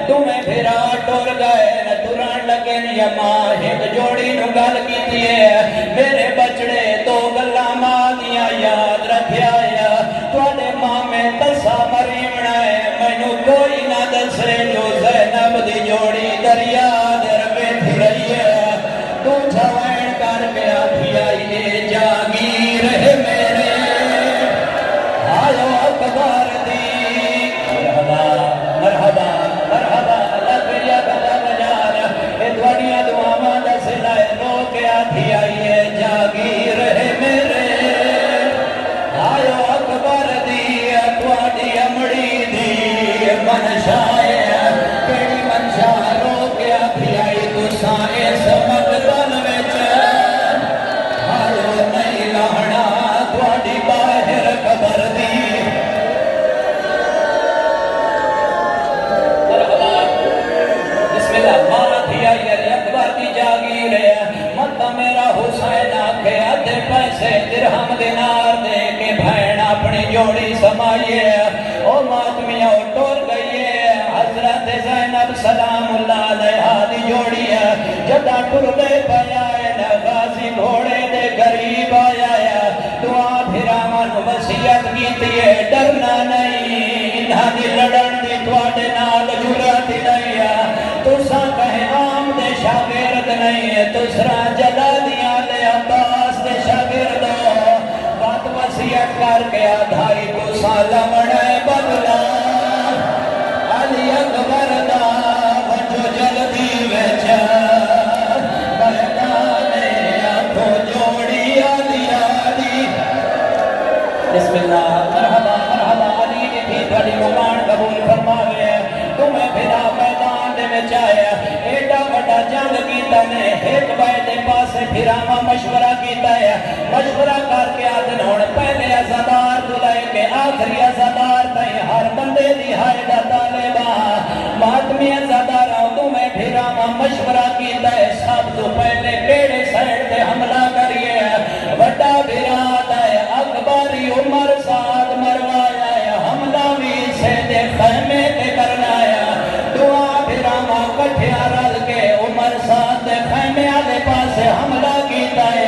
تمہیں پھرا ٹر گئے نہ ٹران لگے یا ماں ایک جوڑی نو گل کیتی ہے میرے بچڑے دو گلا ماں دیا یاد رکھیا یا تواڈے ماں میں تسا مریمنا ہے مینوں کوئی نہ دسے جو زینب دی جوڑی دریا در بیٹھ رہی ہے تو جوان کر کے آکھی آئیے جاگیر ہے میرے آلو اکبر دی مرحبا مرحبا لگ یا گلا بجار اے دوڑیاں دعاواں دا سلائے رو کے آکھی آئیے جاگیر ہے میرے آلو اکبر دی اٹواڈی امڑی دی منشائے کیڑی منشا رو کے آکھی آئی تساں اس مقتل وچ آلو نہیں لانا تواڈی باہر قبر دی جاگیر ہے مت میرا حسین آکھے ادھے پیسے درہم دینار دے کے بہن اپنی جوڑی سمائیے او ماتمیاں ٹور گئی ہے حضرت زینب سلام اللہ علیہ دی جوڑی ہے جدا ٹر دے پیا ہے غازی گھوڑے دے غریب آیا ہے دعا پھراون وصیت کیتی ہے ڈرنا نہیں انہاں دی لڑن دی تواڈے نال جرات نہیں ہے تساں کہے عام دے شاگرد نہیں ہے تسرا جلالیا لے عباس دے شاگرد بات وصیت کر کے آدھائی تساں لمڑے بدلا علی اکبر دا وجو جلدی وچ بہتانے آنکھوں جوڑی علی علی بسم اللہ مرحبا مرحبا علی نے بھی بڑی مکان قبول فرماوے تمہیں پھرا میدان دے میں چاہیا ایڈا بڑا جنگ کیتا نے ایک بائے دے پاسے پھراما مشورہ کیتا ہے مشورہ کر کے آدن ہونے پہلے ازادار تو لائے کے آخری ازادار تائیں ہر بندے دی حائدہ طالبہ ماتمی ازادار آؤں تمہیں پھراما مشورہ کیتا ہے سب تو پہلے پیڑے سائٹ دے حملہ کریے بڑا بھراد ہے اکبری عمر ساتھ مروایا ہے حملہ بھی سے دے خیمے تے کرنا ہے دعا پھراما کٹھیا رل کے عمر ساتھ دے خیمے آلے پاسے حملہ کیتا ہے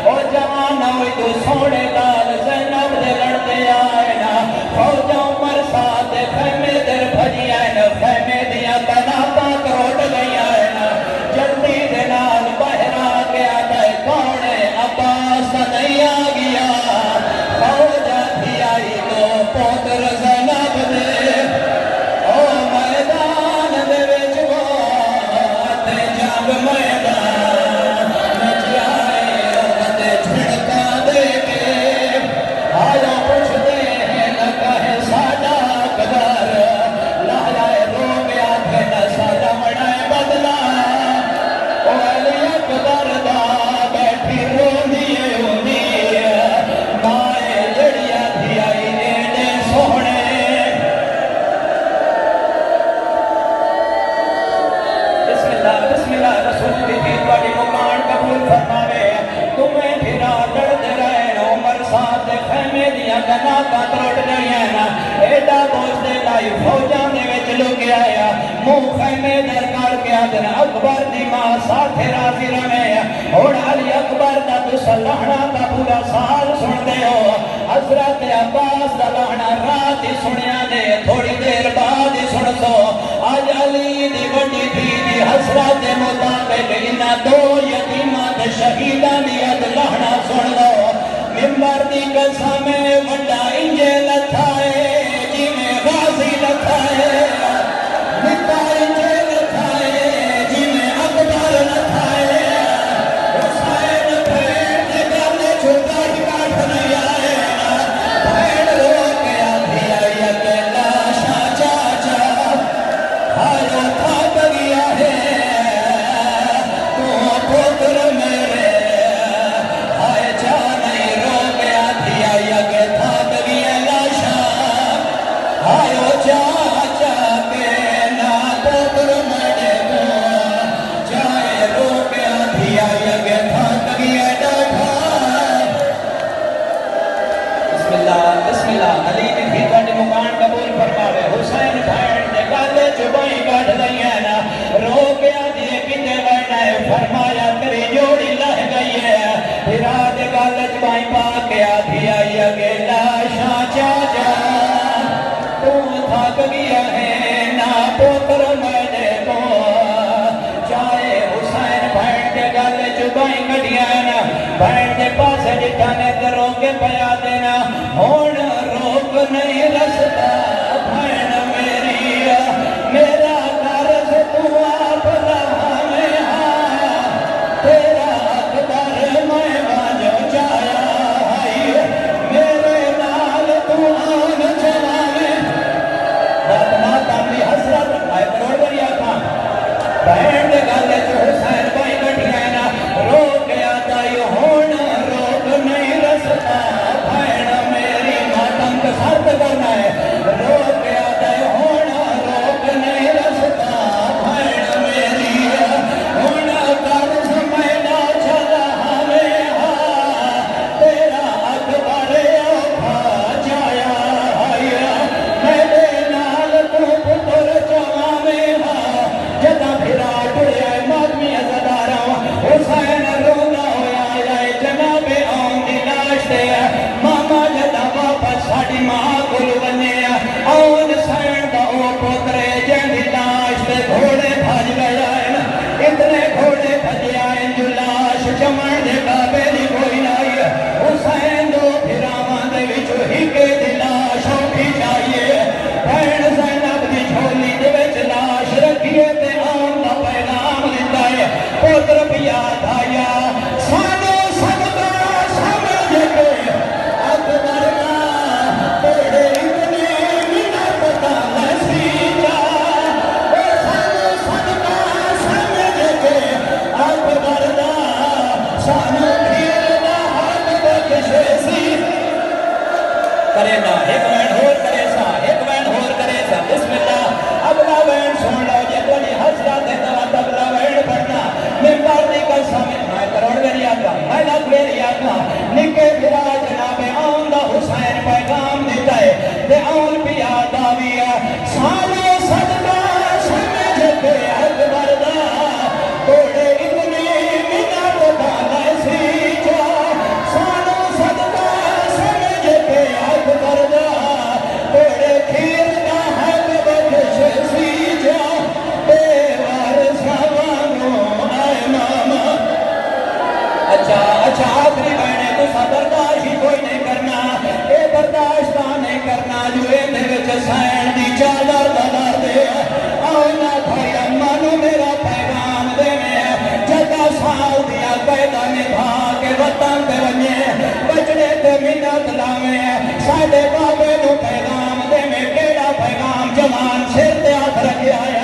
او جوان ہوئی تو سوڑے لال زینب دے لڑتے آئے نا فوجہ عمر ساتھ دے خیمے در بھجی آئے نا خیمے دیا بناتا کروٹ گئی آئے نا جلدی دے نال بہرا کے آتا ہے کونے عباس نہیں آگیا فوجہ تھی آئی تو پوتر زینب دے او میدان دے وچ تے جنگ میدان وچ آئے تے چھڑکا دے کے آیا پوچھ دے نہ کہے ساڈا اکبر لایا رو گیا کہ نہ ساڈا بڑائے بدلا او علی اکبر دا بیٹھی روندی ہونی مائے جڑیا تھی آئی ایڈے سونے بسم اللہ رسول دی تھی بڑی مکان قبول فرماوے تمہیں پھرا لڑتے رہے عمر ساتھ خیمے دیا گنا کا تروٹ گئی ہے نا ایڈا دوست لائی فوجاں دے وچ لک آیا منہ خیمے در کر کے آدھنا اکبر دی ماں ساتھ راضی رہے اور علی اکبر دا تسا لہنا دا پورا سال سن دے ہو حضرت عباس دا لہنا رات ہی سنیا دے تھوڑی دیر بعد ہی سن سو آج علی دی وڈی تھی دی حسرت مطابق انہا دو یتیمات شہیدہ نیت لہنا سن لو ممبر دی قسم وڈا انجے لتھائے جی میں غازی لتھائے نکا انجے لتھائے جی میں اکبر لتھائے حسین پھیڑ دے گانے چھوٹا ہی کاٹ نہیں آئے پھیڑ رو کے آدھی آئی اکیلا شاہ چاچا آیا تھا بگیا ہے تو پتر میرے آئے جا نہیں رو کے آدھی آئی اکے تھا بگیا لاشا آئے چاچا کے نا پتر میرے کو جائے رو کے آدھی آئی اکے تھا بگیا ڈاٹھا بسم اللہ علی نے بھی بڑی مکان قبول فرماوے حسین بھائن دے گالے چبائی گاڑ پیا دینا ہون روک نہیں رستا بھین میری میرا قرض تو آپ لہانے ہاں تیرا اکبر میں بانجو چایا میرے نال تو آن چلانے بات ماتم دی حسرت آئے کروڑ بریا کھان بہن دے گالے جو حسین بھائی کٹھیا نا رو کے آتا یہ ہون روک نہیں رستا بہن میری ماتم کے ساتھ کرنا ہے رو کے آتا یہ ہون روک نہیں رستا بہن میری ہون قرض میں نہ چلا ہمیں ہاں تیرا اکبر اوکھا جایا میرے نال تو پتر جوانے ہاں جدا پھرا ٹڑیا مادمی ازدارا حسین رونا ہویا جائے جناب آن دی لاش دے ماما جدا واپس ساڑی ماں کل بنے آن سین دا او پترے جن دی لاش دے گھوڑے بھاج گیا اتنے گھوڑے بھجے آئیں جو لاش چمن دے کعبے دی کوئی نائی حسین دو پھراوان دے وچو ہی کے دی لاش اٹھی جائیے بہن زینب دی جھولی دے وچ لاش رکھیے تے آن دا پیغام دیتا ہے پتر بیاد آیا سانو صدقہ سمجھ کے اکبر کا تیرے اتنے منت کا نسیجہ سانو صدقہ سمجھ کے اکبر کا سانو کھیلنا حق بخشے سی کرے نا ایک وین ہور کرے سا ایک وین ہور کرے سا بسم اللہ اگلا وین سن لو جے تھوڑی حسرت ہے تو اگلا وین پڑھنا ممبر دی کل سامنے میں کروڑ میری آقا میں لاکھ میری آقا نکے پھرا جناب آن دا حسین پیغام دیتا ہے تے آن بھی یاد آویا سانو صدقہ سمجھ کے اکبر دا توڑے اتنی منت دا نسیجہ سانو صدقہ سمجھ کے اکبر دا توڑے کھیر دا حق بخش سیجا بے وارثہ وانو آئے ماما اچھا آخری بہنے تو سا برداشت ہی کوئی نہیں کرنا اے برداشت نہیں کرنا جو اے میرے جسین دی چادر دار دے آنا بھائی امانو میرا پیغام دینے جگہ سال دیا قیدہ نبھا کے وطن دے ونجے بچڑے تے منت لاویں ساڑھے بابے نو پیغام دینے کیڑا پیغام جوان سر تے ہاتھ رکھے آئے